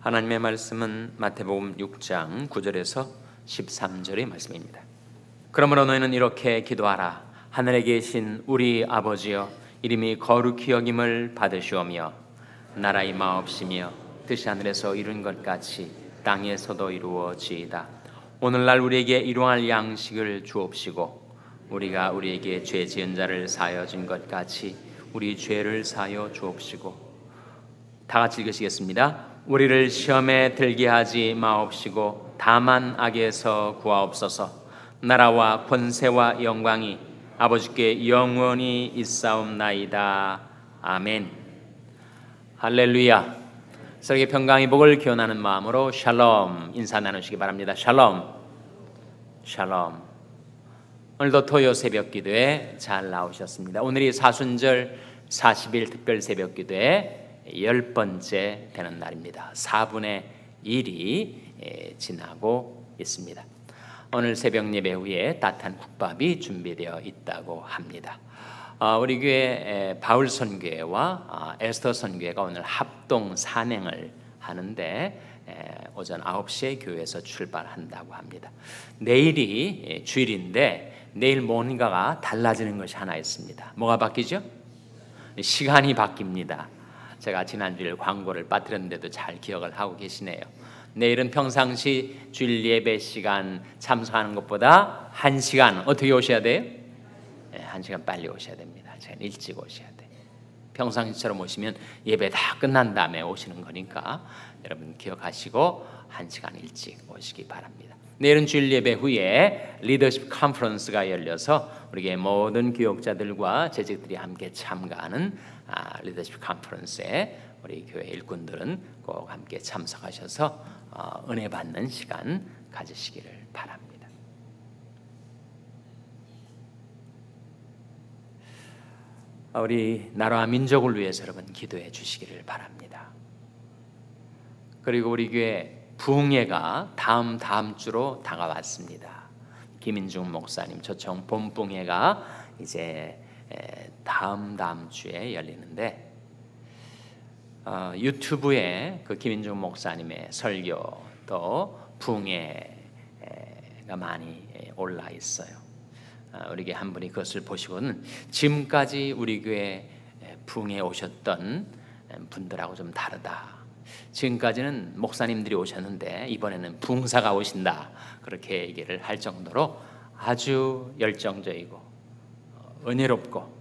하나님의 말씀은 마태복음 6장 9절에서 13절의 말씀입니다. 그러므로 너희는 이렇게 기도하라. 하늘에 계신 우리 아버지여, 이름이 거룩히 여김을 받으시오며 나라의 마옵시며 뜻이 하늘에서 이룬 것 같이 땅에서도 이루어지이다. 오늘날 우리에게 일용할 양식을 주옵시고 우리가 우리에게 죄 지은 자를 사하여 준 것 같이 우리 죄를 사하여 주옵시고. 다 같이 읽으시겠습니다. 우리를 시험에 들게 하지 마옵시고 다만 악에서 구하옵소서. 나라와 권세와 영광이 아버지께 영원히 있사옵나이다. 아멘. 할렐루야. 서로에게 평강의 복을 기원하는 마음으로 샬롬 인사 나누시기 바랍니다. 샬롬. 샬롬. 오늘도 토요 새벽 기도에 잘 나오셨습니다. 오늘이 사순절 40일 특별 새벽 기도에 10번째 되는 날입니다. 4분의 1이 지나고 있습니다. 오늘 새벽 예배 후에 따뜻한 국밥이 준비되어 있다고 합니다. 우리 교회 바울 선교회와 에스더 선교회가 오늘 합동 산행을 하는데 오전 9시에 교회에서 출발한다고 합니다. 내일이 주일인데 내일 뭔가가 달라지는 것이 하나 있습니다. 뭐가 바뀌죠? 시간이 바뀝니다. 제가 지난주일 광고를 빠뜨렸는데도 잘 기억을 하고 계시네요. 내일은 평상시 주일 예배 시간 참석하는 것보다 1시간 어떻게 오셔야 돼요? 1시간 빨리 오셔야 됩니다. 제가 일찍 오셔야 돼요. 평상시처럼 오시면 예배 다 끝난 다음에 오시는 거니까 여러분 기억하시고 1시간 일찍 오시기 바랍니다. 내일은 주일 예배 후에 리더십 컨퍼런스가 열려서 우리 모든 교역자들과 재직들이 함께 참가하는 리더십 컨퍼런스에 우리 교회 일꾼들은 꼭 함께 참석하셔서 은혜 받는 시간 가지시기를 바랍니다. 우리 나라와 민족을 위해서 여러분 기도해 주시기를 바랍니다. 그리고 우리 교회 부흥회가 다음 주로 다가왔습니다. 김인중 목사님 초청 봄부흥회가 이제 다음 주에 열리는데 유튜브에 그 김인중 목사님의 설교 또 부흥회가 많이 올라 있어요. 우리 교회 한 분이 그것을 보시고는 지금까지 우리 교회 부흥회에 오셨던 분들하고 좀 다르다. 지금까지는 목사님들이 오셨는데 이번에는 부흥사가 오신다. 그렇게 얘기를 할 정도로 아주 열정적이고 은혜롭고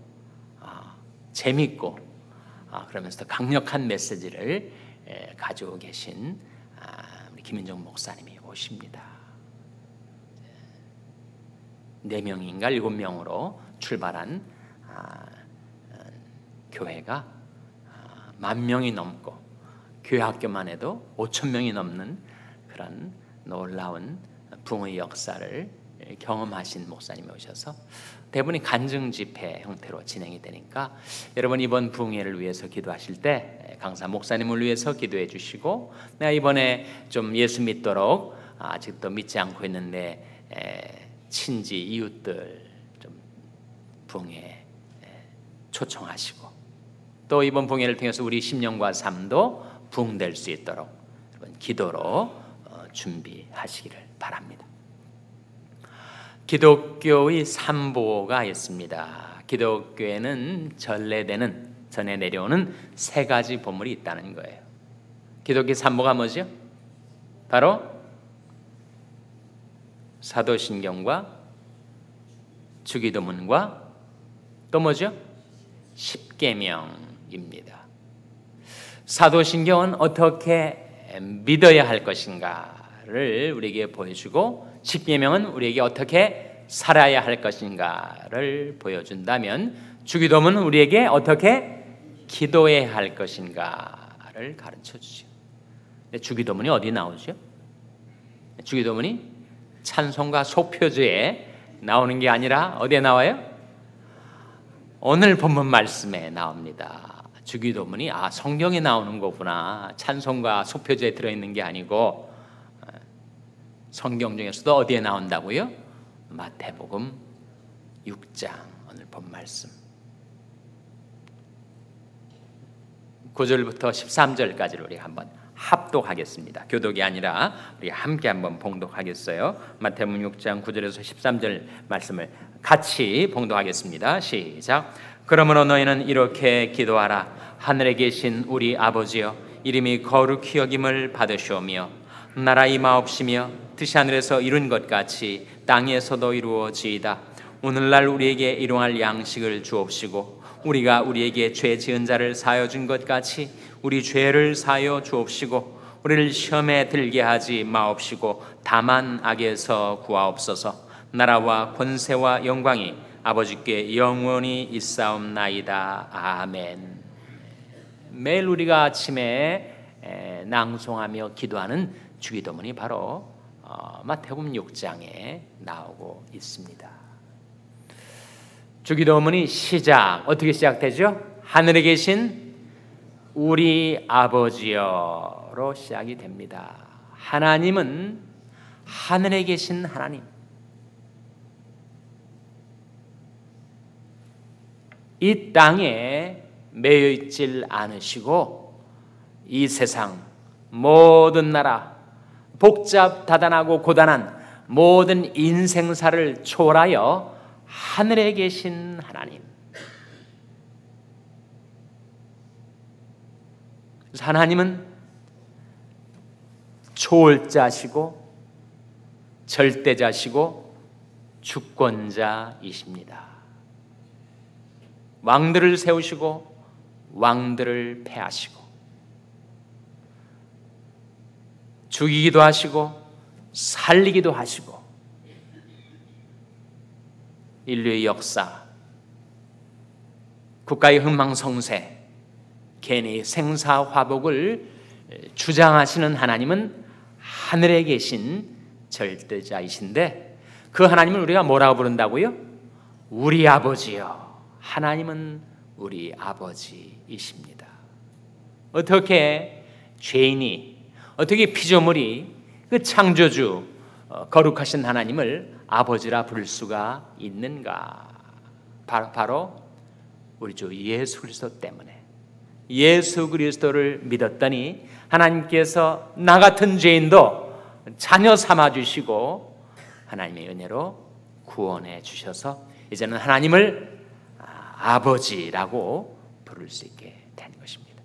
재밌고 그러면서 강력한 메시지를 가지고 계신 우리 김인종 목사님이 오십니다. 4명인가 7명으로 출발한 교회가 10,000명이 넘고 교회 학교만 해도 5,000명이 넘는 그런 놀라운 부흥의 역사를 경험하신 목사님이 오셔서 대부분이 간증 집회 형태로 진행이 되니까 여러분 이번 부흥회를 위해서 기도하실 때 강사 목사님을 위해서 기도해 주시고, 내가 이번에 좀 예수 믿도록 아직도 믿지 않고 있는데 친지 이웃들 좀 부흥회 초청하시고, 또 이번 부흥회를 통해서 우리 심령과 삶도 부흥될 수 있도록 여러분 기도로 준비하시기를 바랍니다. 기독교의 삼보가 있습니다. 기독교에는 전에 내려오는 3가지 보물이 있다는 거예요. 기독교 삼보가 뭐죠? 바로 사도신경과 주기도문과 또 뭐죠? 십계명입니다. 사도신경은 어떻게 믿어야 할 것인가를 우리에게 보여주고, 십계명은 우리에게 어떻게 살아야 할 것인가를 보여준다면, 주기도문은 우리에게 어떻게 기도해야 할 것인가를 가르쳐주죠. 주기도문이 어디 나오죠? 주기도문이 찬송가 소표제에 나오는 게 아니라 어디에 나와요? 오늘 본문 말씀에 나옵니다. 주기도문이 성경에 나오는 거구나. 찬송가 소표제에 들어있는 게 아니고 성경 중에서도 어디에 나온다고요? 마태복음 6장 오늘 본 말씀 9절부터 13절까지를 우리가 한번 합독하겠습니다. 교독이 아니라 우리 함께 한번 봉독하겠어요. 마태복음 6장 9절에서 13절 말씀을 같이 봉독하겠습니다. 시작. 그러므로 너희는 이렇게 기도하라. 하늘에 계신 우리 아버지여, 이름이 거룩히 여김을 받으시오며 나라 임하옵시며 뜻이 하늘에서 이룬 것 같이 땅에서도 이루어지이다. 오늘날 우리에게 일용할 양식을 주옵시고 우리가 우리에게 죄 지은 자를 사하여 준 것 같이 우리 죄를 사하여 주옵시고 우리를 시험에 들게 하지 마옵시고 다만 악에서 구하옵소서. 나라와 권세와 영광이 아버지께 영원히 있사옵나이다. 아멘. 매일 우리가 아침에 낭송하며 기도하는 주기도문이 바로 마태복음 6장에 나오고 있습니다. 주기도문이 시작 어떻게 시작되죠? 하늘에 계신 우리 아버지여로 시작이 됩니다. 하나님은 하늘에 계신 하나님, 이 땅에 매여 있질 않으시고 이 세상 모든 나라, 복잡 다단하고 고단한 모든 인생사를 초월하여 하늘에 계신 하나님. 그래서 하나님은 초월자시고 절대자시고 주권자이십니다. 왕들을 세우시고 왕들을 패하시고 죽이기도 하시고 살리기도 하시고 인류의 역사, 국가의 흥망성쇠, 개인의 생사화복을 주장하시는 하나님은 하늘에 계신 절대자이신데 그 하나님을 우리가 뭐라고 부른다고요? 우리 아버지요. 하나님은 우리 아버지이십니다. 어떻게 죄인이, 어떻게 피조물이 그 창조주 거룩하신 하나님을 아버지라 부를 수가 있는가? 바로 우리 주 예수 그리스도 때문에. 예수 그리스도를 믿었더니 하나님께서 나 같은 죄인도 자녀 삼아주시고 하나님의 은혜로 구원해 주셔서 이제는 하나님을 아버지라고 부를 수 있게 된 것입니다.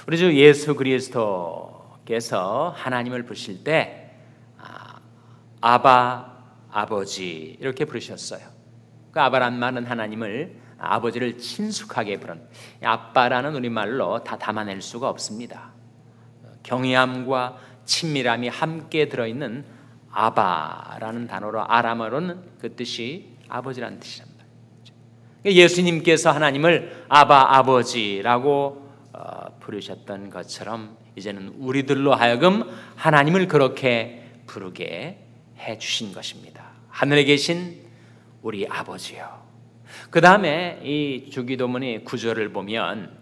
우리 주 예수 그리스도께서 하나님을 부르실 때 아바, 아버지 이렇게 부르셨어요. 그 아바란 말은 하나님을, 아버지를 친숙하게 부른, 아빠라는 우리말로 다 담아낼 수가 없습니다. 경외함과 친밀함이 함께 들어있는 아바라는 단어로, 아람어로는 그 뜻이 아버지라는 뜻이란 말이죠. 예수님께서 하나님을 아바, 아버지라고 부르셨던 것처럼 이제는 우리들로 하여금 하나님을 그렇게 부르게 해주신 것입니다. 하늘에 계신 우리 아버지요. 그 다음에 이 주기도문의 구절을 보면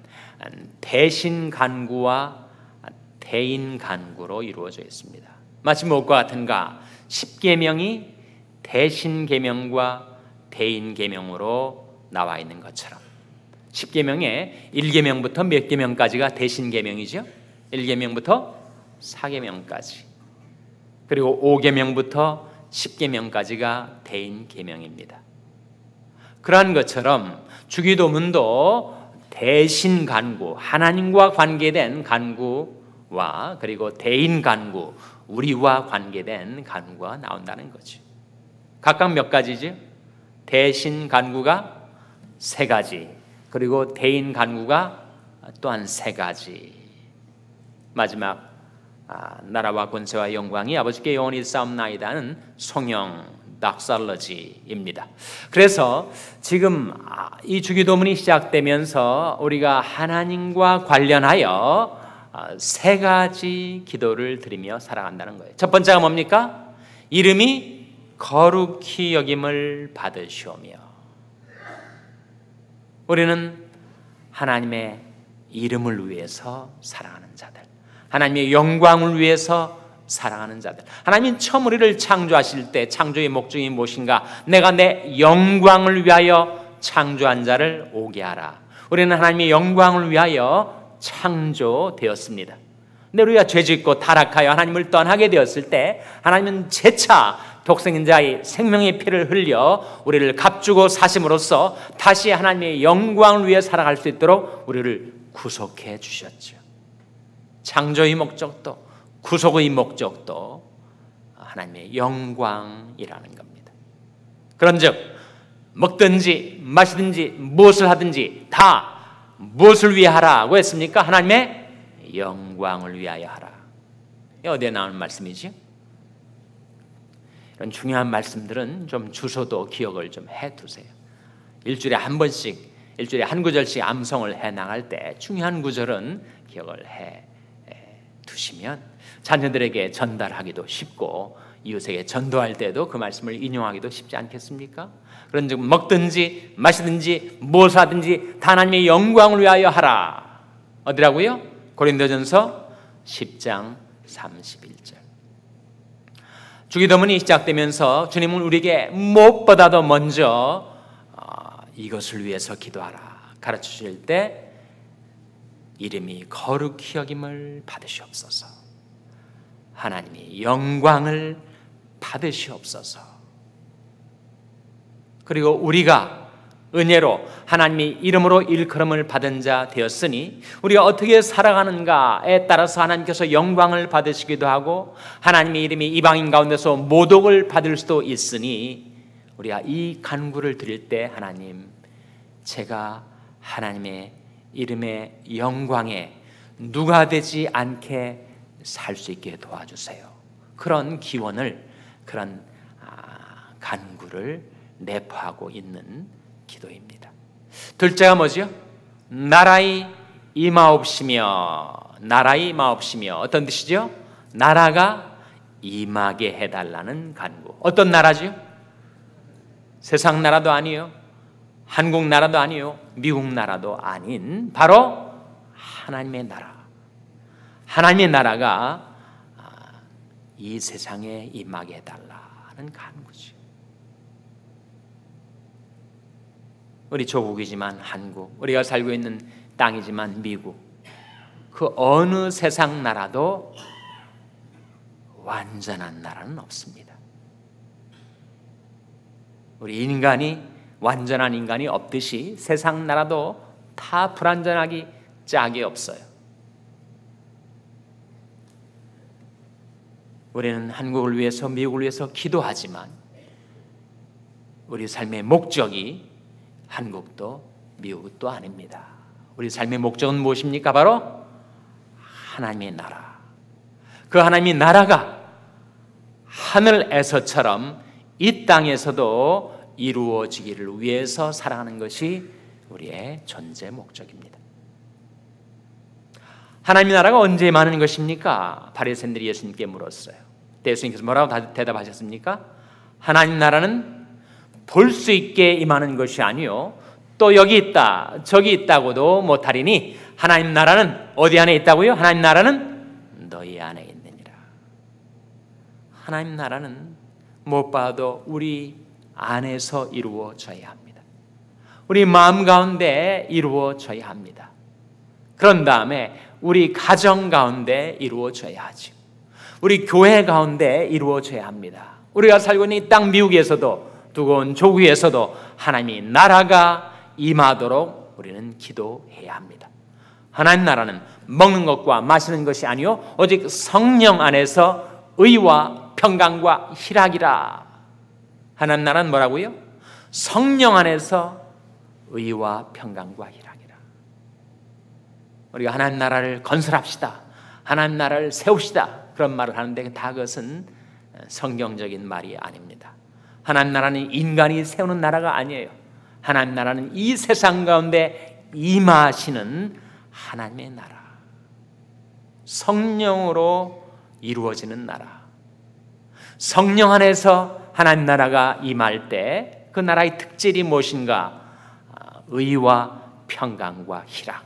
대신간구와 대인간구로 이루어져 있습니다. 마치 무엇과 같은가? 10계명이 대신계명과 대인계명으로 나와 있는 것처럼 10계명에 1계명부터 몇 계명까지가 대신계명이죠. 1계명부터 4계명까지, 그리고 5계명부터 10계명까지가 대인계명입니다. 그러한 것처럼 주기도문도 대신간구, 하나님과 관계된 간구와 그리고 대인간구, 우리와 관계된 간구가 나온다는 거죠. 각각 몇 가지죠? 대신간구가 3가지, 그리고 대인간구가 또한 3가지. 마지막 나라와 권세와 영광이 아버지께 영원히 있사옵나이다는 성형 닥살러지입니다. 그래서 지금 이 주기도문이 시작되면서 우리가 하나님과 관련하여 3가지 기도를 드리며 살아간다는 거예요. 첫 번째가 뭡니까? 이름이 거룩히 여김을 받으시오며. 우리는 하나님의 이름을 위해서 사랑하는 자들, 하나님의 영광을 위해서 사랑하는 자들. 하나님은 처음 우리를 창조하실 때 창조의 목적이 무엇인가? 내가 내 영광을 위하여 창조한 자를 오게 하라. 우리는 하나님의 영광을 위하여 창조되었습니다. 근데 우리가 죄짓고 타락하여 하나님을 떠나게 되었을 때 하나님은 재차 독생자의 생명의 피를 흘려 우리를 값주고 사심으로써 다시 하나님의 영광을 위해 살아갈 수 있도록 우리를 구속해 주셨죠. 창조의 목적도 구속의 목적도 하나님의 영광이라는 겁니다. 그런즉 먹든지 마시든지 무엇을 하든지 다 무엇을 위해 하라고 했습니까? 하나님의 영광을 위하여 하라. 어디에 나오는 말씀이지? 이런 중요한 말씀들은 좀 주소도 기억을 좀 해두세요. 일주일에 한 번씩, 일주일에 한 구절씩 암송을 해나갈 때 중요한 구절은 기억을 해두시면 자녀들에게 전달하기도 쉽고 이웃에게 전도할 때도 그 말씀을 인용하기도 쉽지 않겠습니까? 그런즉 먹든지 마시든지 무엇을 하든지 다 하나님의 영광을 위하여 하라. 어디라고요? 고린도전서 10장 31절. 주기도문이 시작되면서 주님은 우리에게 무엇보다도 먼저 이것을 위해서 기도하라 가르쳐 주실 때 이름이 거룩히 여김을 받으시옵소서. 하나님이 영광을 받으시옵소서. 그리고 우리가 은혜로 하나님의 이름으로 일컬음을 받은 자 되었으니 우리가 어떻게 살아가는가에 따라서 하나님께서 영광을 받으시기도 하고 하나님의 이름이 이방인 가운데서 모독을 받을 수도 있으니 우리가 이 간구를 드릴 때 하나님, 제가 하나님의 이름의 영광에 누가 되지 않게 살 수 있게 도와주세요. 그런 기원을, 그런 간구를 내포하고 있는 기도입니다. 둘째가 뭐죠? 나라의 임하옵시며. 나라의 임하옵시며 어떤 뜻이죠? 나라가 임하게 해달라는 간구. 어떤 나라죠? 세상 나라도 아니요, 한국 나라도 아니요, 미국 나라도 아닌 바로 하나님의 나라. 하나님의 나라가 이 세상에 임하게 해달라는 간구죠. 우리 조국이지만 한국, 우리가 살고 있는 땅이지만 미국, 그 어느 세상 나라도 완전한 나라는 없습니다. 우리 인간이 완전한 인간이 없듯이 세상 나라도 다 불완전하기 짝이 없어요. 우리는 한국을 위해서, 미국을 위해서 기도하지만 우리 삶의 목적이 한국도 미국도 아닙니다. 우리 삶의 목적은 무엇입니까? 바로 하나님의 나라. 그 하나님의 나라가 하늘에서처럼 이 땅에서도 이루어지기를 위해서 살아가는 것이 우리의 존재 목적입니다. 하나님의 나라가 언제 임하는 것입니까? 바리새인들이 예수님께 물었어요. 예수님께서 뭐라고 대답하셨습니까? 하나님 나라는 볼 수 있게 임하는 것이 아니요 또 여기 있다 저기 있다고도 못하리니 하나님 나라는 어디 안에 있다고요? 하나님 나라는 너희 안에 있느니라. 하나님 나라는 못 봐도 우리 안에서 이루어져야 합니다. 우리 마음 가운데 이루어져야 합니다. 그런 다음에 우리 가정 가운데 이루어져야 하죠. 우리 교회 가운데 이루어져야 합니다. 우리가 살고 있는 이 땅 미국에서도 두고온 조국에서도 하나님의 나라가 임하도록 우리는 기도해야 합니다. 하나님 나라는 먹는 것과 마시는 것이 아니요 오직 성령 안에서 의와 평강과 희락이라. 하나님 나라는 뭐라고요? 성령 안에서 의와 평강과 희락이라. 우리가 하나님 나라를 건설합시다, 하나님 나라를 세웁시다, 그런 말을 하는데 다 그것은 성경적인 말이 아닙니다. 하나님 나라는 인간이 세우는 나라가 아니에요. 하나님 나라는 이 세상 가운데 임하시는 하나님의 나라, 성령으로 이루어지는 나라. 성령 안에서 하나님 나라가 임할 때 그 나라의 특질이 무엇인가? 의와 평강과 희락.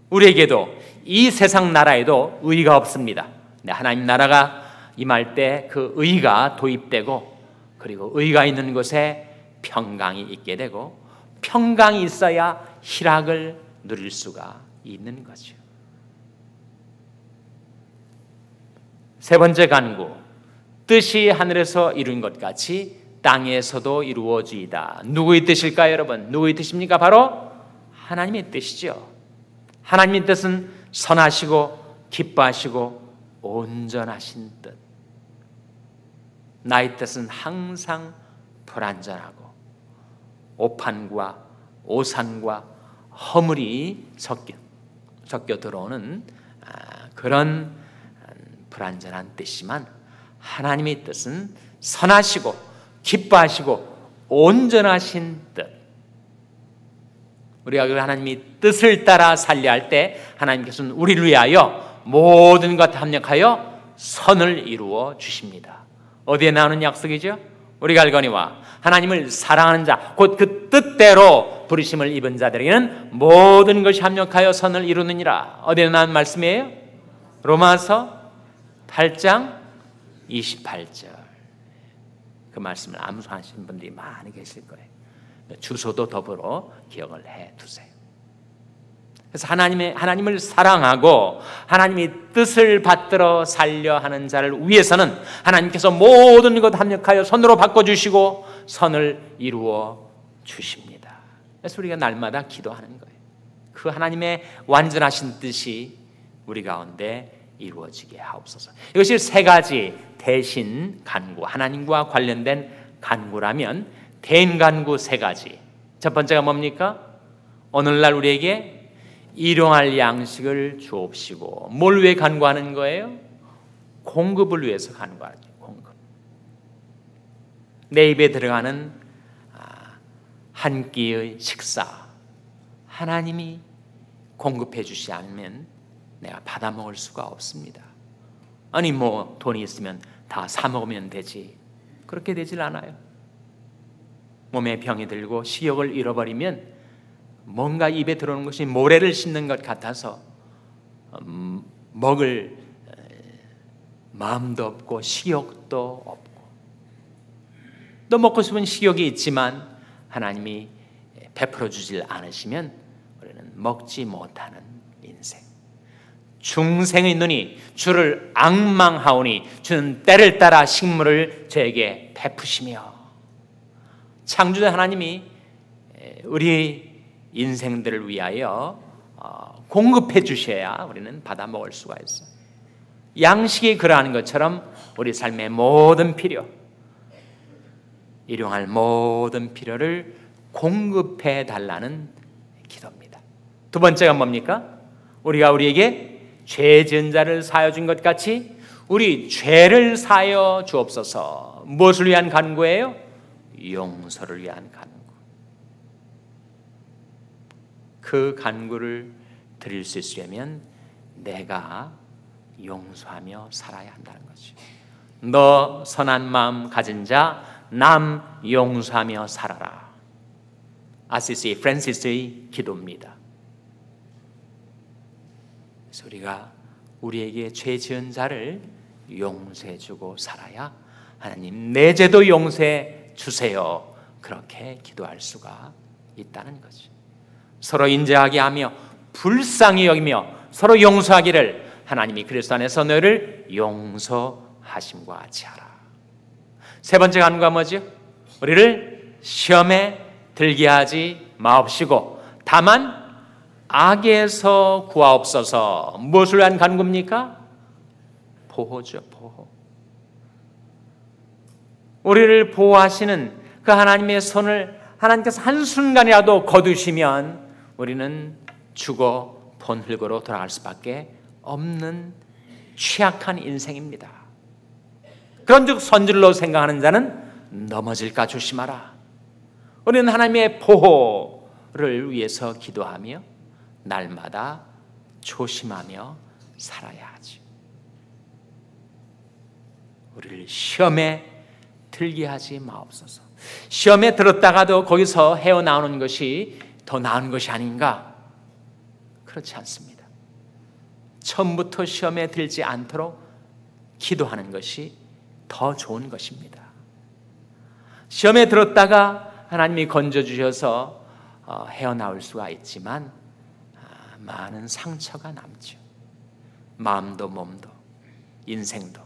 우리에게도 이 세상 나라에도 의가 없습니다. 하나님 나라가 임할 때 그 의가 도입되고, 그리고 의가 있는 곳에 평강이 있게 되고, 평강이 있어야 희락을 누릴 수가 있는 거죠. 세 번째 간구, 뜻이 하늘에서 이룬 것 같이 땅에서도 이루어지이다. 누구의 뜻일까요, 여러분? 누구의 뜻입니까? 바로 하나님의 뜻이죠. 하나님의 뜻은 선하시고 기뻐하시고 온전하신 뜻. 나의 뜻은 항상 불완전하고 오판과 오산과 허물이 섞여 들어오는 그런 불완전한 뜻이지만, 하나님의 뜻은 선하시고 기뻐하시고 온전하신 뜻. 우리가 그 하나님의 뜻을 따라 살려 할 때 하나님께서는 우리를 위하여 모든 것 합력하여 선을 이루어 주십니다. 어디에 나오는 약속이죠? 우리가 알거니와 하나님을 사랑하는 자, 곧 그 뜻대로 부르심을 입은 자들에게는 모든 것이 합력하여 선을 이루느니라. 어디에 나온 말씀이에요? 로마서 8장 28절. 그 말씀을 암송하시는 분들이 많이 계실 거예요. 주소도 더불어 기억을 해 두세요. 그래서 하나님을 사랑하고 하나님의 뜻을 받들어 살려 하는 자를 위해서는 하나님께서 모든 것 합력하여 선으로 바꿔주시고 선을 이루어 주십니다. 그래서 우리가 날마다 기도하는 거예요. 그 하나님의 완전하신 뜻이 우리 가운데 이루어지게 하옵소서. 이것이 세 가지 대신 간구, 하나님과 관련된 간구라면 대인 간구 세 가지. 첫 번째가 뭡니까? 오늘날 우리에게 일용할 양식을 주옵시고. 뭘 위해 간구하는 거예요? 공급을 위해서 간구하죠. 공급. 내 입에 들어가는 한 끼의 식사, 하나님이 공급해 주시지 않으면 내가 받아 먹을 수가 없습니다. 아니 뭐 돈이 있으면 다 사 먹으면 되지. 그렇게 되질 않아요. 몸에 병이 들고 식욕을 잃어버리면 뭔가 입에 들어오는 것이 모래를 씹는 것 같아서 먹을 마음도 없고 식욕도 없고, 또 먹고 싶은 식욕이 있지만 하나님이 베풀어 주질 않으시면 우리는 먹지 못하는 인생. 중생의 눈이 주를 앙망하오니 주는 때를 따라 식물을 저에게 베푸시며. 창조자 하나님이 우리 인생들을 위하여 공급해 주셔야 우리는 받아 먹을 수가 있어요. 양식이 그러한 것처럼 우리 삶의 모든 필요, 일용할 모든 필요를 공급해 달라는 기도입니다. 두 번째가 뭡니까? 우리가 우리에게 죄 지은 자를 사하여 준 것 같이 우리 죄를 사하여 주옵소서. 무엇을 위한 간구예요? 용서를 위한 간구. 그 간구를 드릴 수 있으려면 내가 용서하며 살아야 한다는 거죠. 너 선한 마음 가진 자 남 용서하며 살아라. 아시시 프란시스의 기도입니다. 그래서 우리가 우리에게 죄 지은 자를 용서해주고 살아야 하나님 내 죄도 용서해 주세요, 그렇게 기도할 수가 있다는 거죠. 서로 인자하게 하며 불쌍히 여기며 서로 용서하기를 하나님이 그리스도 안에서 너를 용서하심과 같이 하라. 세 번째 간구가 뭐죠? 우리를 시험에 들게 하지 마옵시고 다만 악에서 구하옵소서. 무엇을 위한 간구입니까? 보호죠, 보호. 우리를 보호하시는 그 하나님의 손을 하나님께서 한순간이라도 거두시면 우리는 죽어 본 흙으로 돌아갈 수밖에 없는 취약한 인생입니다. 그런즉 선질로 생각하는 자는 넘어질까 조심하라. 우리는 하나님의 보호를 위해서 기도하며 날마다 조심하며 살아야 하죠. 우리를 시험에 들게 하지 마옵소서. 시험에 들었다가도 거기서 헤어나오는 것이 더 나은 것이 아닌가? 그렇지 않습니다. 처음부터 시험에 들지 않도록 기도하는 것이 더 좋은 것입니다. 시험에 들었다가 하나님이 건져주셔서 헤어나올 수가 있지만 많은 상처가 남죠. 마음도 몸도 인생도.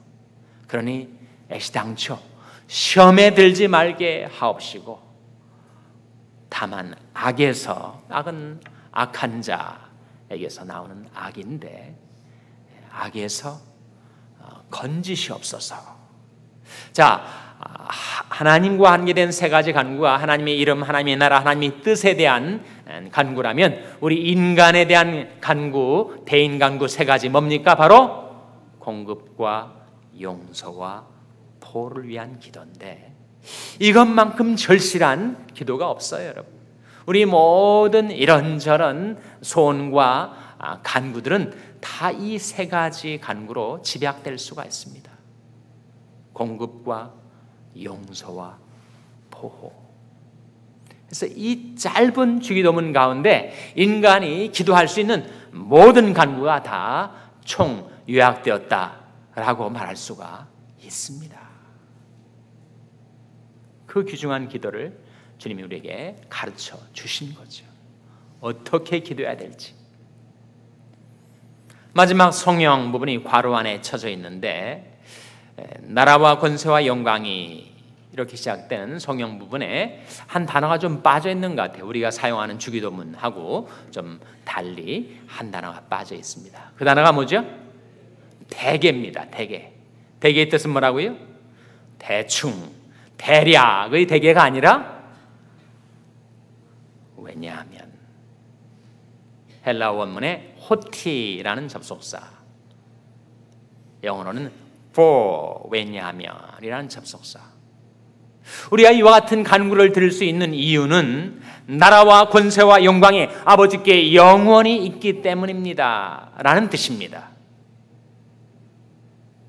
그러니 애시당초 시험에 들지 말게 하옵시고, 다만 악은 악한 자에게서 나오는 악인데 악에서 건지시옵소서. 자, 하나님과 관계된 세 가지 간구가 하나님의 이름, 하나님의 나라, 하나님의 뜻에 대한 간구라면 우리 인간에 대한 간구, 대인 간구 세 가지 뭡니까? 바로 공급과 용서와 보호를 위한 기도인데, 이것만큼 절실한 기도가 없어요, 여러분. 우리 모든 이런저런 소원과 간구들은 다 이 세 가지 간구로 집약될 수가 있습니다. 공급과 용서와 보호. 그래서 이 짧은 주기도문 가운데 인간이 기도할 수 있는 모든 간구가 다 총 요약되었다라고 말할 수가 있습니다. 그 귀중한 기도를 주님이 우리에게 가르쳐 주신 거죠. 어떻게 기도해야 될지. 마지막 성령 부분이 괄호 안에 쳐져 있는데, 나라와 권세와 영광이 이렇게 시작되는 성령 부분에 한 단어가 좀 빠져 있는 것 같아요. 우리가 사용하는 주기도문하고 좀 달리 한 단어가 빠져 있습니다. 그 단어가 뭐죠? 대개입니다. 대개. 대개의 뜻은 뭐라고요? 대충, 대략의 대개가 아니라, 왜냐하면 헬라 원문에 호티라는 접속사, 영어로는 for, 왜냐하면이라는 접속사. 우리가 이와 같은 간구를 들을 수 있는 이유는 나라와 권세와 영광이 아버지께 영원히 있기 때문입니다 라는 뜻입니다.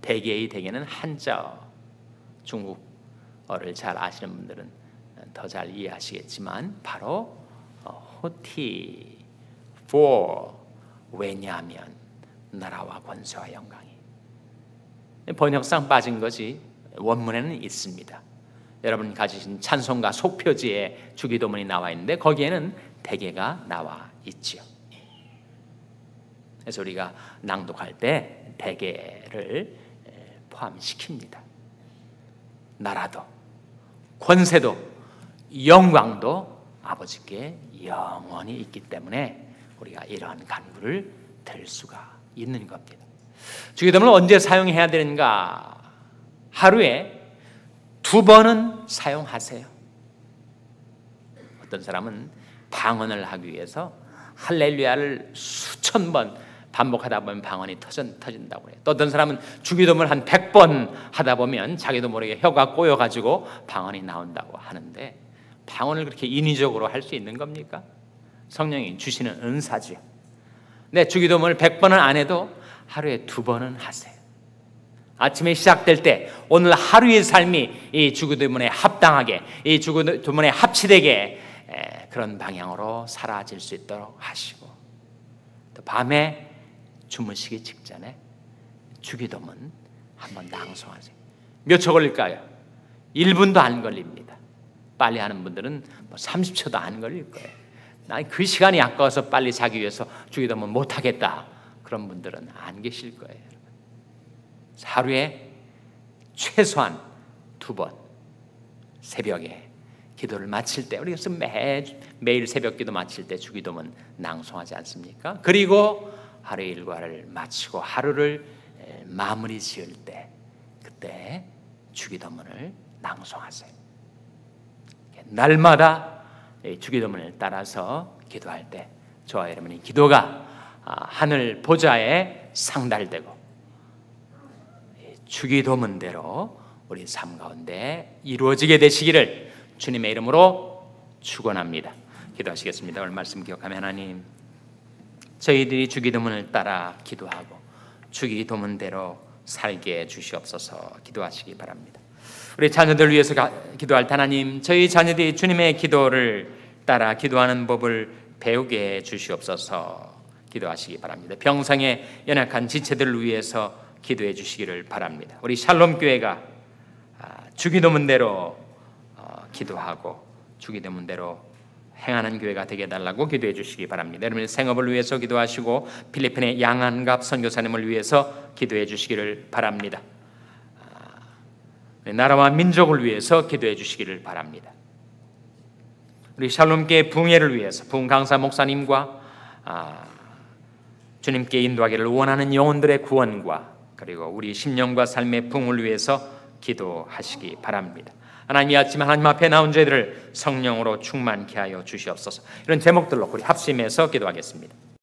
대개의 대개는 한자어, 중국어를 잘 아시는 분들은 더 잘 이해하시겠지만 바로 호티, for, 왜냐하면 나라와 권세와 영광이. 번역상 빠진 것이 원문에는 있습니다. 여러분 가지신 찬송가 속표지에 주기도문이 나와 있는데 거기에는 대개가 나와 있지요. 그래서 우리가 낭독할 때 대개를 포함시킵니다. 나라도 권세도 영광도 아버지께 영원히 있기 때문에 우리가 이러한 간구를 들 수가 있는 겁니다. 주기도문을 언제 사용해야 되는가? 하루에 2번은 사용하세요. 어떤 사람은 방언을 하기 위해서 할렐루야를 수천 번 반복하다 보면 방언이 터진다고 해요. 또 어떤 사람은 주기도문을 한 100번 하다 보면 자기도 모르게 혀가 꼬여가지고 방언이 나온다고 하는데, 방언을 그렇게 인위적으로 할 수 있는 겁니까? 성령이 주시는 은사죠. 네, 주기도문을 100번은 안 해도 하루에 2번은 하세요. 아침에 시작될 때 오늘 하루의 삶이 이 주기도문에 합당하게, 이 주기도문에 합치되게 그런 방향으로 사라질 수 있도록 하시고, 또 밤에 주무시기 직전에 주기도문 한번 낭송하세요. 몇 초 걸릴까요? 1분도 안 걸립니다. 빨리 하는 분들은 30초도 안 걸릴 거예요. 난 그 시간이 아까워서 빨리 자기 위해서 주기도문 못하겠다, 그런 분들은 안 계실 거예요. 하루에 최소한 2번 새벽에 기도를 마칠 때, 우리가 매일 새벽 기도 마칠 때 주기도문 낭송하지 않습니까? 그리고 하루의 일과를 마치고 하루를 마무리 지을 때, 그때 주기도문을 낭송하세요. 날마다 주기도문을 따라서 기도할 때 저와 여러분의 기도가 하늘 보좌에 상달되고 주기도문대로 우리 삶 가운데 이루어지게 되시기를 주님의 이름으로 축원합니다. 기도하시겠습니다. 오늘 말씀 기억하며, 하나님, 저희들이 주기도문을 따라 기도하고 주기도문대로 살게 해 주시옵소서. 기도하시기 바랍니다. 우리 자녀들 위해서 기도할 때 하나님, 저희 자녀들이 주님의 기도를 따라 기도하는 법을 배우게 해 주시옵소서. 기도하시기 바랍니다. 병상에 연약한 지체들을 위해서 기도해 주시기를 바랍니다. 우리 샬롬 교회가 주기도문대로 기도하고 주기도문대로 행하는 교회가 되게 해달라고 기도해 주시기 바랍니다. 여러분의 생업을 위해서 기도하시고 필리핀의 양한갑 선교사님을 위해서 기도해 주시기를 바랍니다. 나라와 민족을 위해서 기도해 주시기를 바랍니다. 우리 샬롬교회 부흥회를 위해서 부흥 강사 목사님과 주님께 인도하기를 원하는 영혼들의 구원과 그리고 우리 심령과 삶의 부흥을 위해서 기도하시기 바랍니다. 하나님, 이 아침 하나님 앞에 나온 저희들을 성령으로 충만케 하여 주시옵소서. 이런 제목들로 우리 합심해서 기도하겠습니다.